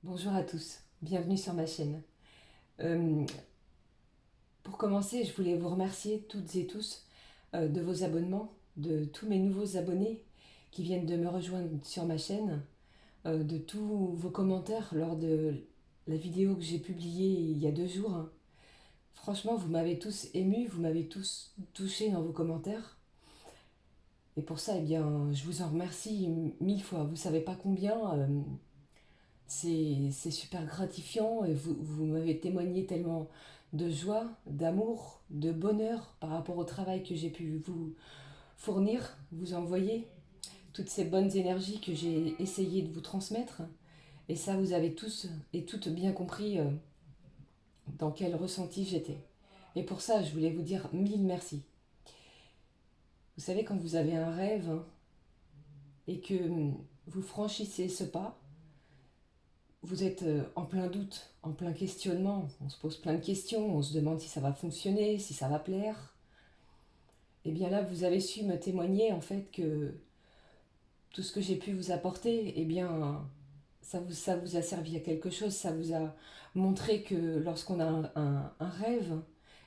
Bonjour à tous, bienvenue sur ma chaîne. Euh, pour commencer, je voulais vous remercier toutes et tous de vos abonnements, de tous mes nouveaux abonnés qui viennent de me rejoindre sur ma chaîne, de tous vos commentaires lors de la vidéo que j'ai publiée il y a 2 jours. Franchement, vous m'avez tous ému, vous m'avez tous touché dans vos commentaires. Et pour ça, eh bien, je vous en remercie mille fois. Vous savez pas combien. C'est super gratifiant et vous m'avez témoigné tellement de joie, d'amour, de bonheur par rapport au travail que j'ai pu vous fournir, vous envoyer, toutes ces bonnes énergies que j'ai essayé de vous transmettre. Et ça, vous avez tous et toutes bien compris dans quel ressenti j'étais. Et pour ça, je voulais vous dire mille merci. Vous savez, quand vous avez un rêve et que vous franchissez ce pas, vous êtes en plein doute, en plein questionnement, on se pose plein de questions, on se demande si ça va fonctionner, si ça va plaire. Et bien là, vous avez su me témoigner en fait que tout ce que j'ai pu vous apporter, eh bien, ça vous a servi à quelque chose, ça vous a montré que lorsqu'on a un rêve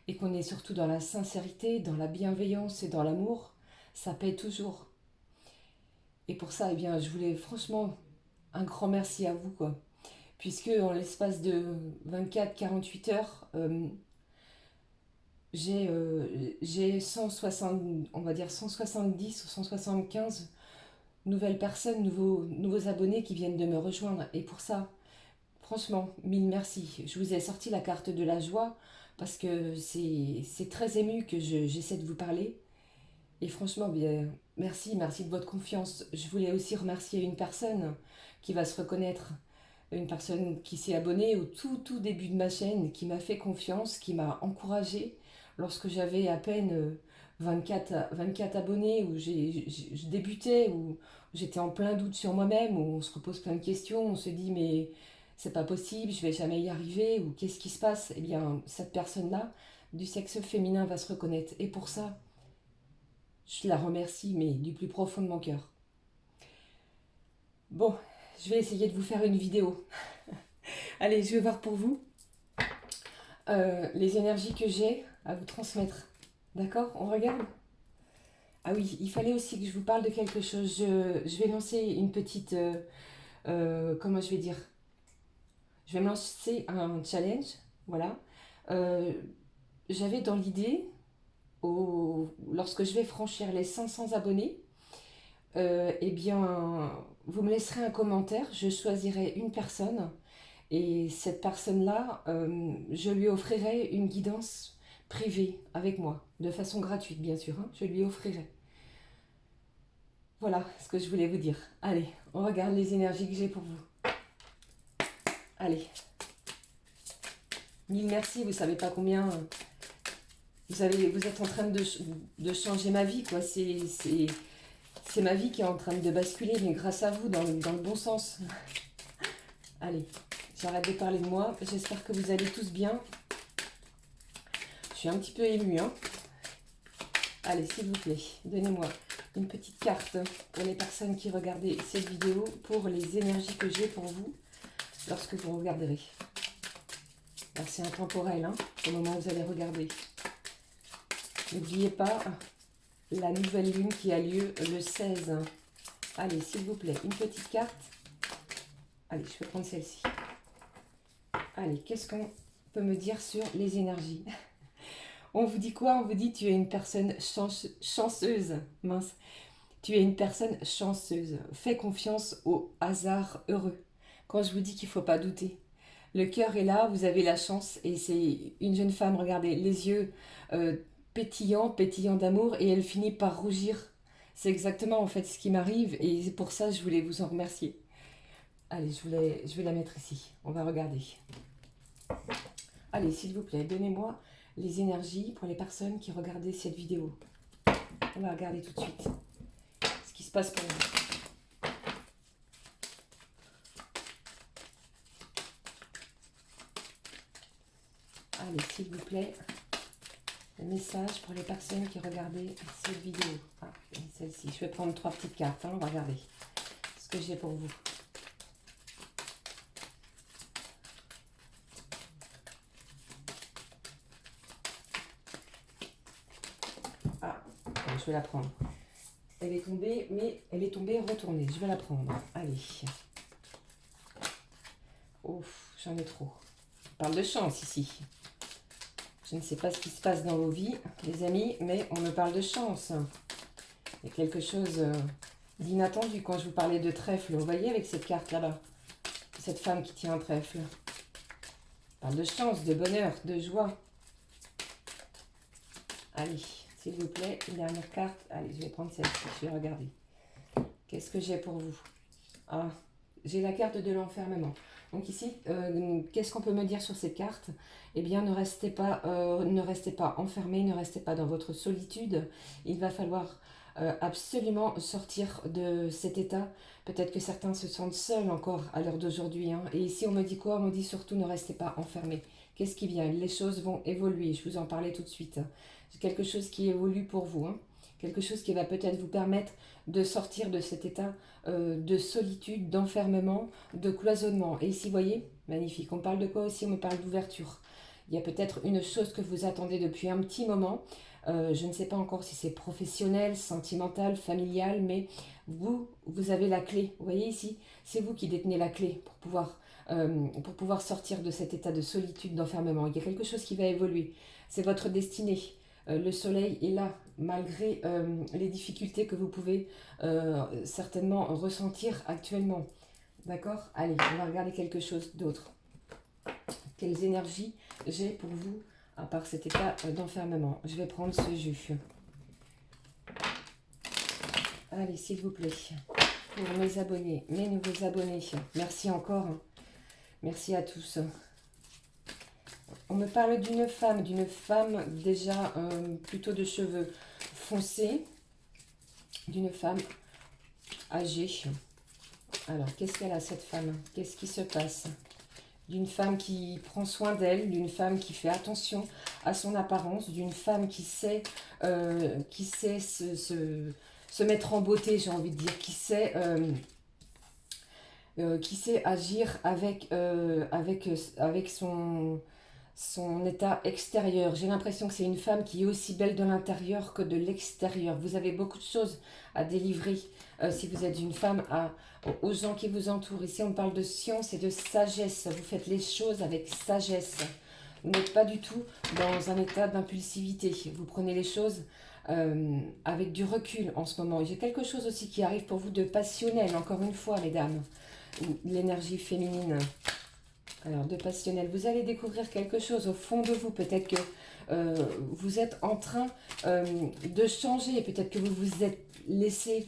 et qu'on est surtout dans la sincérité, dans la bienveillance et dans l'amour, ça paie toujours. Et pour ça, eh bien, je voulais franchement un grand merci à vous, quoi. Puisque en l'espace de 24-48 heures, j'ai 160, on va dire 170 ou 175 nouvelles personnes, nouveaux abonnés qui viennent de me rejoindre. Et pour ça, franchement, mille merci. Je vous ai sorti la carte de la joie parce que c'est très ému que j'essaie de vous parler. Et franchement, bien, merci de votre confiance. Je voulais aussi remercier une personne qui va se reconnaître, une personne qui s'est abonnée au tout début de ma chaîne, qui m'a fait confiance, qui m'a encouragée lorsque j'avais à peine 24 abonnés, où je débutais, où j'étais en plein doute sur moi-même, où on se repose plein de questions, on se dit mais c'est pas possible, je vais jamais y arriver, ou qu'est-ce qui se passe. Eh bien, cette personne-là, du sexe féminin, va se reconnaître. Et pour ça, je la remercie, mais du plus profond de mon cœur. Bon, je vais essayer de vous faire une vidéo. Allez, je vais voir pour vous les énergies que j'ai à vous transmettre. D'accord? On regarde? Ah oui, il fallait aussi que je vous parle de quelque chose. Je vais lancer une petite... comment je vais dire? Je vais me lancer un challenge. Voilà. Euh, J'avais dans l'idée, lorsque je vais franchir les 500 abonnés, eh bien, vous me laisserez un commentaire. Je choisirai une personne. Et cette personne-là, je lui offrirai une guidance privée avec moi, de façon gratuite bien sûr, hein, je lui offrirai. Voilà ce que je voulais vous dire. Allez, on regarde les énergies que j'ai pour vous. Allez, mille merci, vous savez pas combien... vous êtes en train de changer ma vie, quoi. C'est ma vie qui est en train de basculer, mais grâce à vous, dans le bon sens. Allez, j'arrête de parler de moi. J'espère que vous allez tous bien. Je suis un petit peu émue, hein. Allez, s'il vous plaît, donnez-moi une petite carte pour les personnes qui regardaient cette vidéo, pour les énergies que j'ai pour vous lorsque vous regarderez. Alors c'est intemporel, hein, au moment où vous allez regarder. N'oubliez pas la nouvelle lune qui a lieu le 16. Allez, s'il vous plaît, une petite carte. Allez, je vais prendre celle-ci. Allez, qu'est-ce qu'on peut me dire sur les énergies? On vous dit quoi? On vous dit tu es une personne chanceuse. Mince. Tu es une personne chanceuse. Fais confiance au hasard heureux. Quand je vous dis qu'il ne faut pas douter. Le cœur est là, vous avez la chance. Et c'est une jeune femme, regardez, les yeux euh, pétillants d'amour. Et elle finit par rougir. C'est exactement en fait ce qui m'arrive. Et pour ça, je voulais vous en remercier. Allez, je vais la mettre ici. On va regarder. Allez, s'il vous plaît, donnez-moi les énergies pour les personnes qui regardaient cette vidéo. On va regarder tout de suite ce qui se passe pour vous. Allez, s'il vous plaît, le message pour les personnes qui regardaient cette vidéo. Ah, et celle-ci. Je vais prendre 3 petites cartes. Hein, on va regarder ce que j'ai pour vous. je vais la prendre. Elle est tombée, mais elle est tombée retournée. Je vais la prendre. Allez. Ouf, j'en ai trop. On parle de chance ici. Je ne sais pas ce qui se passe dans vos vies, les amis, mais on me parle de chance. Il y a quelque chose d'inattendu quand je vous parlais de trèfle. Vous voyez avec cette carte là-bas, cette femme qui tient un trèfle. On parle de chance, de bonheur, de joie. Allez, s'il vous plaît, une dernière carte. Allez, je vais prendre celle-ci, je vais regarder. Qu'est-ce que j'ai pour vous? Ah, j'ai la carte de l'enfermement. Donc ici, qu'est-ce qu'on peut me dire sur cette carte? Eh bien, ne restez pas enfermé, ne restez pas dans votre solitude. Il va falloir absolument sortir de cet état. Peut-être que certains se sentent seuls encore à l'heure d'aujourd'hui. Hein. Et ici, on me dit quoi? On me dit surtout ne restez pas enfermé. Qu'est-ce qui vient? Les choses vont évoluer. Je vous en parlais tout de suite. C'est quelque chose qui évolue pour vous. Hein. Quelque chose qui va peut-être vous permettre de sortir de cet état de solitude, d'enfermement, de cloisonnement. Et ici, vous voyez, magnifique. On parle de quoi aussi? On me parle d'ouverture. Il y a peut-être une chose que vous attendez depuis un petit moment. Je ne sais pas encore si c'est professionnel, sentimental, familial, mais vous avez la clé. Vous voyez ici, c'est vous qui détenez la clé pour pouvoir sortir de cet état de solitude, d'enfermement. Il y a quelque chose qui va évoluer. C'est votre destinée. Le soleil est là, malgré les difficultés que vous pouvez certainement ressentir actuellement. D'accord? Allez, on va regarder quelque chose d'autre. Quelles énergies j'ai pour vous, à part cet état d'enfermement? Je vais prendre ce jus. Allez, s'il vous plaît. Pour mes abonnés, mes nouveaux abonnés. Merci encore. Merci à tous. On me parle d'une femme déjà plutôt de cheveux foncés, d'une femme âgée. Alors, qu'est-ce qu'elle a cette femme? Qu'est-ce qui se passe? D'une femme qui prend soin d'elle, d'une femme qui fait attention à son apparence, d'une femme qui sait se mettre en beauté, j'ai envie de dire, qui sait agir avec son état extérieur. J'ai l'impression que c'est une femme qui est aussi belle de l'intérieur que de l'extérieur. Vous avez beaucoup de choses à délivrer si vous êtes une femme aux gens qui vous entourent. Ici, on parle de science et de sagesse. Vous faites les choses avec sagesse. Vous n'êtes pas du tout dans un état d'impulsivité. Vous prenez les choses avec du recul en ce moment. J'ai quelque chose aussi qui arrive pour vous de passionnel, encore une fois, mesdames. L'énergie féminine. Alors, de passionnel, vous allez découvrir quelque chose au fond de vous. Peut-être que vous êtes en train de changer. Peut-être que vous vous êtes laissé,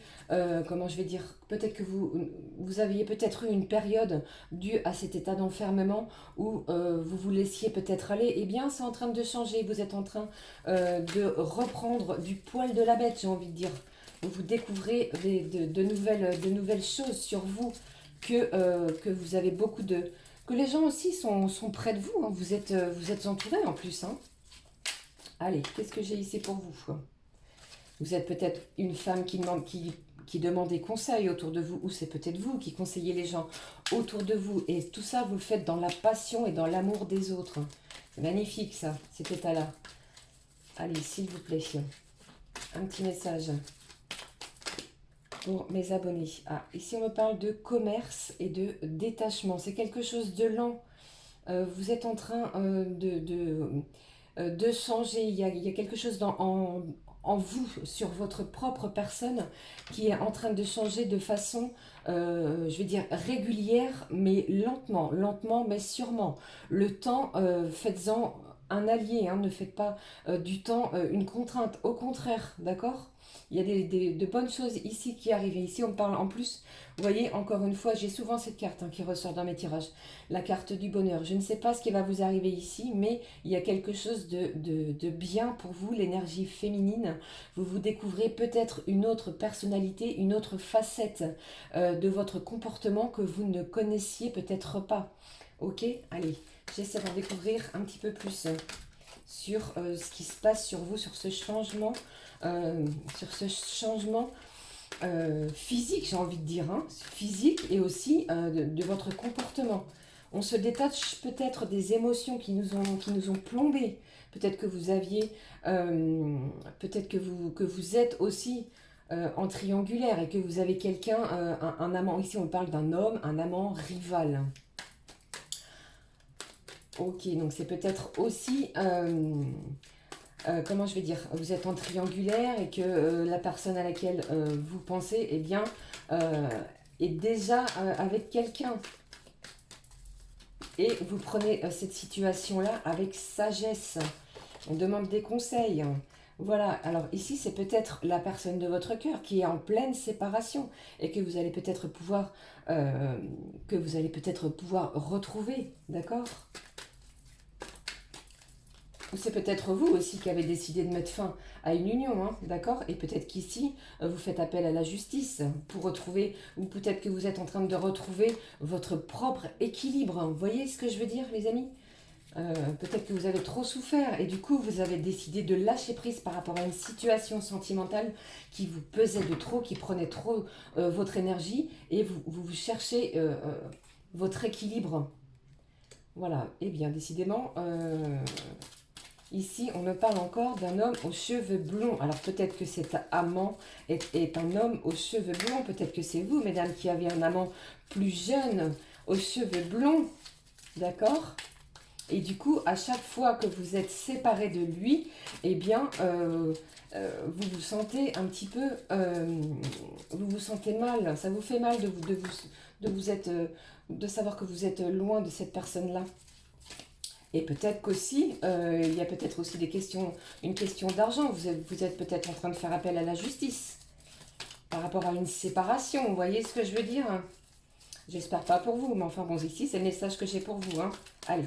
comment je vais dire, peut-être que vous aviez peut-être eu une période due à cet état d'enfermement où vous vous laissiez peut-être aller. Eh bien, c'est en train de changer. Vous êtes en train de reprendre du poil de la bête, j'ai envie de dire. Vous découvrez de nouvelles choses sur vous que vous avez beaucoup de... Que les gens aussi sont près de vous. Hein. Vous êtes entourés en plus. Hein. Allez, qu'est-ce que j'ai ici pour vous? Vous êtes peut-être une femme qui demande des conseils autour de vous. Ou c'est peut-être vous qui conseillez les gens autour de vous. Et tout ça, vous le faites dans la passion et dans l'amour des autres. C'est magnifique ça, cet état-là. Allez, s'il vous plaît. Un petit message pour mes abonnés. Ah, ici on me parle de commerce et de détachement. C'est quelque chose de lent. Vous êtes en train de changer. Il y a quelque chose en vous, sur votre propre personne, qui est en train de changer de façon, je vais dire, régulière, mais lentement, mais sûrement. Le temps, faites-en un allié, hein, ne faites pas du temps une contrainte. Au contraire, d'accord? Il y a de bonnes choses ici qui arrivent. Et ici, on parle en plus, vous voyez, encore une fois, j'ai souvent cette carte qui ressort dans mes tirages. La carte du bonheur. Je ne sais pas ce qui va vous arriver ici, mais il y a quelque chose de bien pour vous, l'énergie féminine. Vous vous découvrez peut-être une autre personnalité, une autre facette de votre comportement que vous ne connaissiez peut-être pas. Ok? Allez, j'essaie d'en découvrir un petit peu plus sur ce qui se passe sur vous, sur ce changement. Physique, j'ai envie de dire, hein, physique et aussi de votre comportement. On se détache peut-être des émotions qui nous ont plombés. Peut-être que vous aviez, peut-être que vous êtes aussi en triangulaire et que vous avez quelqu'un, un amant. Ici, on parle d'un homme, un amant rival. Ok, donc c'est peut-être aussi, comment je vais dire, vous êtes en triangulaire et que la personne à laquelle vous pensez, eh bien, euh, est déjà avec quelqu'un. Et vous prenez cette situation-là avec sagesse. On demande des conseils. Voilà, alors ici c'est peut-être la personne de votre cœur qui est en pleine séparation et que vous allez peut-être pouvoir, retrouver, d'accord? Ou c'est peut-être vous aussi qui avez décidé de mettre fin à une union, hein, d'accord? Et peut-être qu'ici, vous faites appel à la justice pour retrouver, ou peut-être que vous êtes en train de retrouver votre propre équilibre. Vous voyez ce que je veux dire, les amis? Peut-être que vous avez trop souffert et du coup, vous avez décidé de lâcher prise par rapport à une situation sentimentale qui vous pesait de trop, qui prenait trop votre énergie et vous cherchez votre équilibre. Voilà, et bien décidément, ici, on me parle encore d'un homme aux cheveux blonds. Alors peut-être que cet amant est un homme aux cheveux blonds. Peut-être que c'est vous, mesdames, qui avez un amant plus jeune aux cheveux blonds. D'accord? Et du coup, à chaque fois que vous êtes séparés de lui, eh bien, vous vous sentez un petit peu... vous vous sentez mal. Ça vous fait mal de savoir que vous êtes loin de cette personne-là. Et peut-être qu'aussi, il y a peut-être aussi une question d'argent. Vous êtes peut-être en train de faire appel à la justice par rapport à une séparation. Vous voyez ce que je veux dire? J'espère pas pour vous, mais enfin bon, ici, c'est le message que j'ai pour vous. Hein. Allez.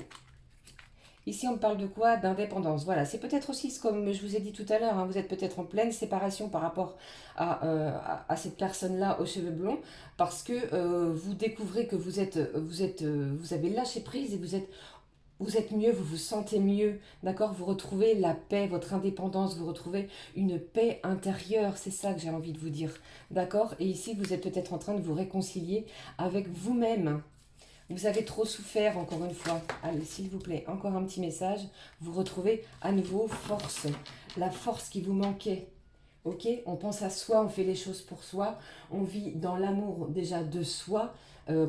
Ici, on me parle de quoi? D'indépendance. Voilà, c'est peut-être aussi, comme je vous ai dit tout à l'heure, hein, vous êtes peut-être en pleine séparation par rapport à cette personne-là aux cheveux blonds, parce que vous découvrez que vous avez lâché prise et vous êtes mieux, vous vous sentez mieux, d'accord? Vous retrouvez la paix, votre indépendance, vous retrouvez une paix intérieure, c'est ça que j'ai envie de vous dire, d'accord? Et ici, vous êtes peut-être en train de vous réconcilier avec vous-même. Vous avez trop souffert, encore une fois. Allez, s'il vous plaît, encore un petit message. Vous retrouvez à nouveau force, la force qui vous manquait. Ok? On pense à soi, on fait les choses pour soi, on vit dans l'amour déjà de soi,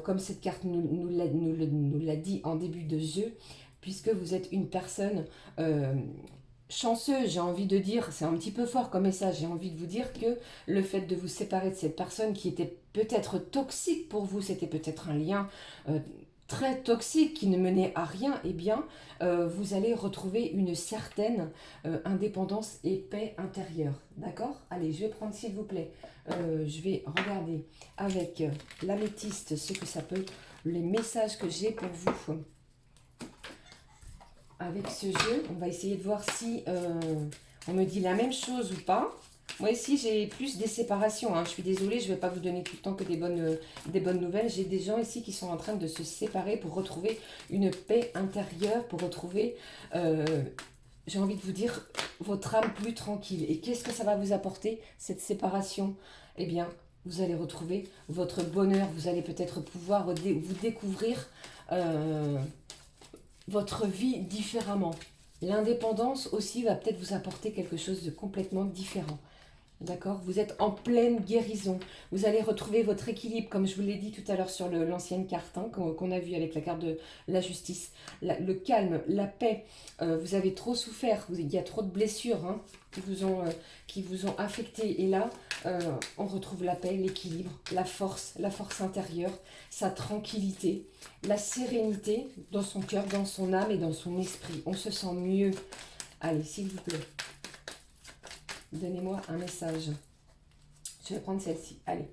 comme cette carte nous l'a dit en début de jeu, puisque vous êtes une personne chanceuse, j'ai envie de dire, c'est un petit peu fort comme message, j'ai envie de vous dire que le fait de vous séparer de cette personne qui était peut-être toxique pour vous, c'était peut-être un lien très toxique qui ne menait à rien, eh bien, vous allez retrouver une certaine indépendance et paix intérieure. D'accord? Allez, je vais prendre, s'il vous plaît, je vais regarder avec l'améthyste ce que ça peut, les messages que j'ai pour vous. Avec ce jeu, on va essayer de voir si on me dit la même chose ou pas. Moi ici, j'ai plus des séparations. Hein. Je suis désolée, je ne vais pas vous donner tout le temps que des bonnes nouvelles. J'ai des gens ici qui sont en train de se séparer pour retrouver une paix intérieure, pour retrouver, j'ai envie de vous dire, votre âme plus tranquille. Et qu'est-ce que ça va vous apporter, cette séparation? Eh bien, vous allez retrouver votre bonheur. Vous allez peut-être pouvoir vous découvrir... votre vie différemment. L'indépendance aussi va peut-être vous apporter quelque chose de complètement différent. D'accord? Vous êtes en pleine guérison. Vous allez retrouver votre équilibre, comme je vous l'ai dit tout à l'heure sur l'ancienne carte hein, qu'on a vue avec la carte de la justice. Le calme, la paix. Vous avez trop souffert. Il y a trop de blessures hein, qui vous ont affecté. Et là, on retrouve la paix, l'équilibre, la force intérieure, sa tranquillité, la sérénité dans son cœur, dans son âme et dans son esprit. On se sent mieux. Allez, s'il vous plaît. Donnez-moi un message. Je vais prendre celle-ci. Allez.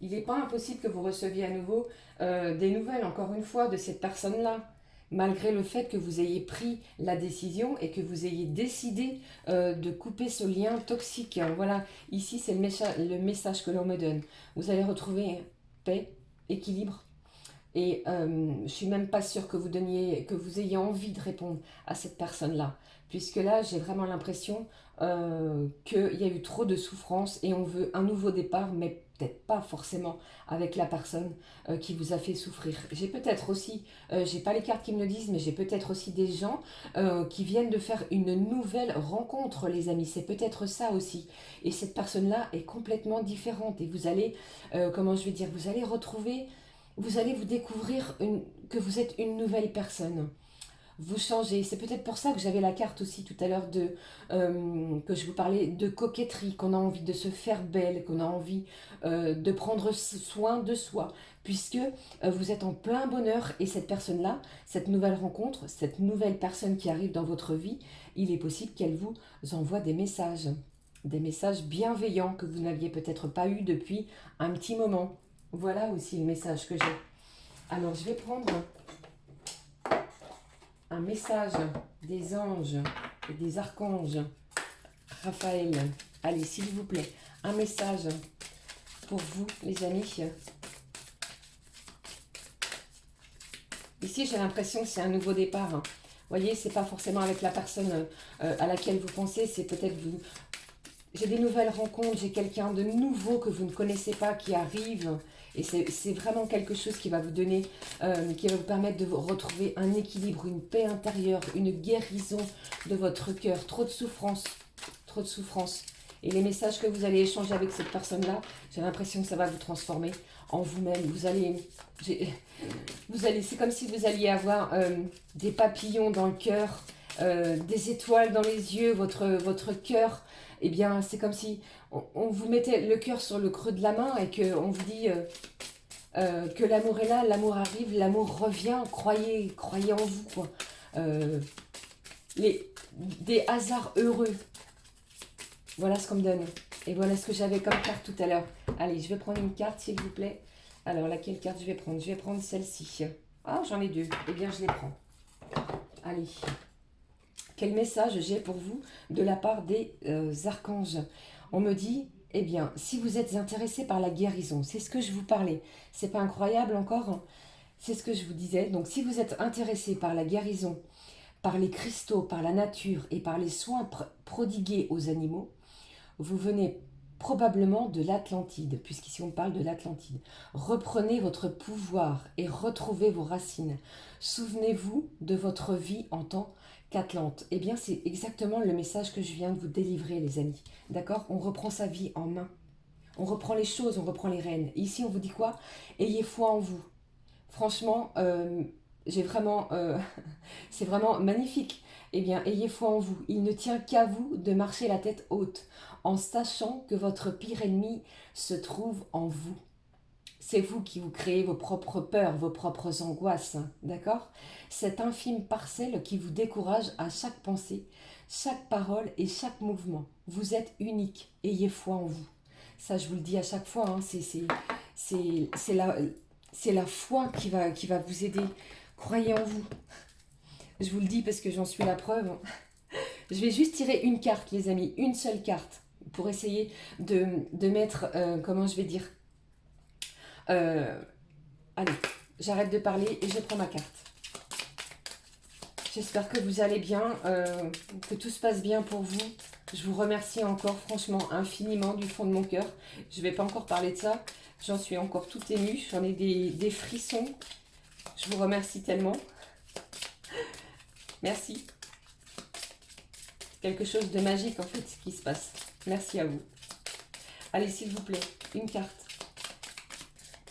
Il n'est pas impossible que vous receviez à nouveau des nouvelles, encore une fois, de cette personne-là. Malgré le fait que vous ayez pris la décision et que vous ayez décidé de couper ce lien toxique. Voilà, ici c'est le message que l'on me donne. Vous allez retrouver paix, équilibre. Et je ne suis même pas sûre que vous ayez envie de répondre à cette personne-là. Puisque là, j'ai vraiment l'impression qu'il y a eu trop de souffrance et on veut un nouveau départ, mais peut-être pas forcément avec la personne qui vous a fait souffrir. J'ai peut-être aussi, j'ai pas les cartes qui me le disent, mais j'ai peut-être aussi des gens qui viennent de faire une nouvelle rencontre, les amis. C'est peut-être ça aussi. Et cette personne-là est complètement différente. Et vous allez, comment je vais dire, vous allez retrouver, vous allez vous découvrir que vous êtes une nouvelle personne. Vous changez. C'est peut-être pour ça que j'avais la carte aussi tout à l'heure que je vous parlais de coquetterie, qu'on a envie de se faire belle, qu'on a envie de prendre soin de soi, puisque vous êtes en plein bonheur et cette personne-là, cette nouvelle rencontre, cette nouvelle personne qui arrive dans votre vie, il est possible qu'elle vous envoie des messages bienveillants que vous n'aviez peut-être pas eu depuis un petit moment. Voilà aussi le message que j'ai. Alors je vais prendre un message des anges et des archanges. Raphaël, allez, s'il vous plaît, un message pour vous, les amis. Ici, j'ai l'impression que c'est un nouveau départ. Vous voyez, c'est pas forcément avec la personne à laquelle vous pensez, c'est peut-être vous. J'ai des nouvelles rencontres, j'ai quelqu'un de nouveau que vous ne connaissez pas qui arrive. Et c'est vraiment quelque chose qui va vous donner, qui va vous permettre de vous retrouver un équilibre, une paix intérieure, une guérison de votre cœur. Trop de souffrance, trop de souffrance. Et les messages que vous allez échanger avec cette personne-là, j'ai l'impression que ça va vous transformer en vous-même. Vous allez, c'est comme si vous alliez avoir des papillons dans le cœur, des étoiles dans les yeux, votre cœur. Eh bien, c'est comme si on vous mettait le cœur sur le creux de la main et qu'on vous dit que l'amour est là, l'amour arrive, l'amour revient, croyez en vous, quoi. Des hasards heureux. Voilà ce qu'on me donne. Et voilà ce que j'avais comme carte tout à l'heure. Allez, je vais prendre une carte, s'il vous plaît. Alors, laquelle carte je vais prendre? Je vais prendre celle-ci. Ah, j'en ai deux. Eh bien, je les prends. Allez. Quel message j'ai pour vous de la part des archanges? On me dit, eh bien, si vous êtes intéressé par la guérison, c'est ce que je vous parlais. C'est pas incroyable encore? C'est ce que je vous disais. Donc, si vous êtes intéressé par la guérison, par les cristaux, par la nature et par les soins prodigués aux animaux, vous venez probablement de l'Atlantide, puisqu'ici on parle de l'Atlantide. Reprenez votre pouvoir et retrouvez vos racines. Souvenez-vous de votre vie en tant qu'Atlante. Eh bien, c'est exactement le message que je viens de vous délivrer, les amis. D'accord? On reprend sa vie en main. On reprend les choses, on reprend les rênes. Et ici, on vous dit quoi? Ayez foi en vous. Franchement, j'ai vraiment... c'est vraiment magnifique. Eh bien, ayez foi en vous. Il ne tient qu'à vous de marcher la tête haute, en sachant que votre pire ennemi se trouve en vous. C'est vous qui vous créez vos propres peurs, vos propres angoisses, d'accord? Cette infime parcelle qui vous décourage à chaque pensée, chaque parole et chaque mouvement. Vous êtes unique, ayez foi en vous. Ça, je vous le dis à chaque fois, hein, c'est la foi qui va vous aider. Croyez en vous. Je vous le dis parce que j'en suis la preuve. Je vais juste tirer une carte, les amis, une seule carte, pour essayer de mettre, comment je vais dire, allez, j'arrête de parler et je prends ma carte. J'espère que vous allez bien, que tout se passe bien pour vous. Je vous remercie encore, franchement, infiniment du fond de mon cœur. Je ne vais pas encore parler de ça. J'en suis encore toute émue. J'en ai des frissons. Je vous remercie tellement. Merci. Quelque chose de magique, en fait, qui se passe. Merci à vous. Allez, s'il vous plaît, une carte.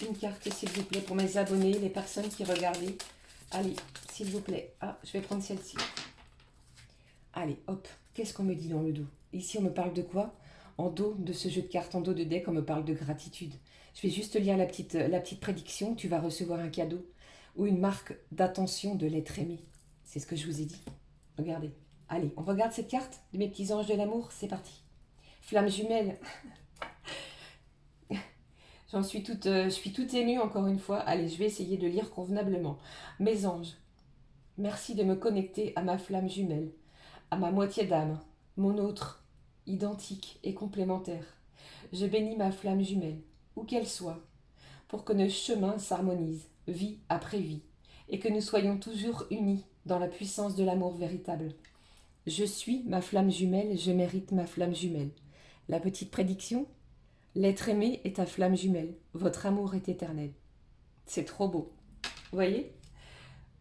Une carte, s'il vous plaît, pour mes abonnés, les personnes qui regardaient. Allez, s'il vous plaît. Ah, je vais prendre celle-ci. Allez, hop. Qu'est-ce qu'on me dit dans le dos? Ici, on me parle de quoi? En dos de ce jeu de cartes, en dos de deck, on me parle de gratitude. Je vais juste lire la petite prédiction. Tu vas recevoir un cadeau ou une marque d'attention de l'être aimé. C'est ce que je vous ai dit. Regardez. Allez, on regarde cette carte de mes petits anges de l'amour. C'est parti. Flamme jumelle. Je suis toute émue encore une fois. Allez, je vais essayer de lire convenablement. Mes anges, merci de me connecter à ma flamme jumelle, à ma moitié d'âme, mon autre, identique et complémentaire. Je bénis ma flamme jumelle, où qu'elle soit, pour que nos chemins s'harmonisent, vie après vie, et que nous soyons toujours unis dans la puissance de l'amour véritable. Je suis ma flamme jumelle, je mérite ma flamme jumelle. La petite prédiction, L'être aimé est ta flamme jumelle. Votre amour est éternel. C'est trop beau. Vous voyez?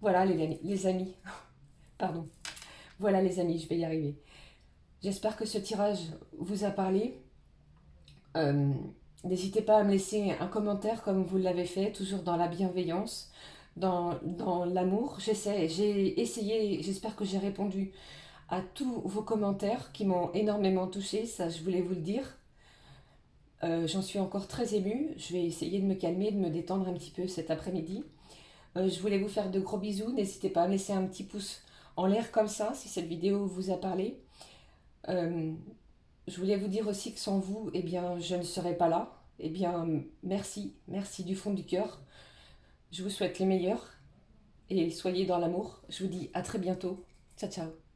Voilà les amis. Pardon. Voilà les amis, je vais y arriver. J'espère que ce tirage vous a parlé. Euh, N'hésitez pas à me laisser un commentaire comme vous l'avez fait, toujours dans la bienveillance, dans l'amour. J'ai essayé, j'espère que j'ai répondu à tous vos commentaires qui m'ont énormément touchée, ça je voulais vous le dire. J'en suis encore très émue, je vais essayer de me calmer, de me détendre un petit peu cet après-midi. Je voulais vous faire de gros bisous, n'hésitez pas à me laisser un petit pouce en l'air comme ça si cette vidéo vous a parlé. Euh, je voulais vous dire aussi que sans vous, eh bien, je ne serais pas là. Eh bien, merci, merci du fond du cœur. Je vous souhaite les meilleurs et soyez dans l'amour. Je vous dis à très bientôt. Ciao, ciao.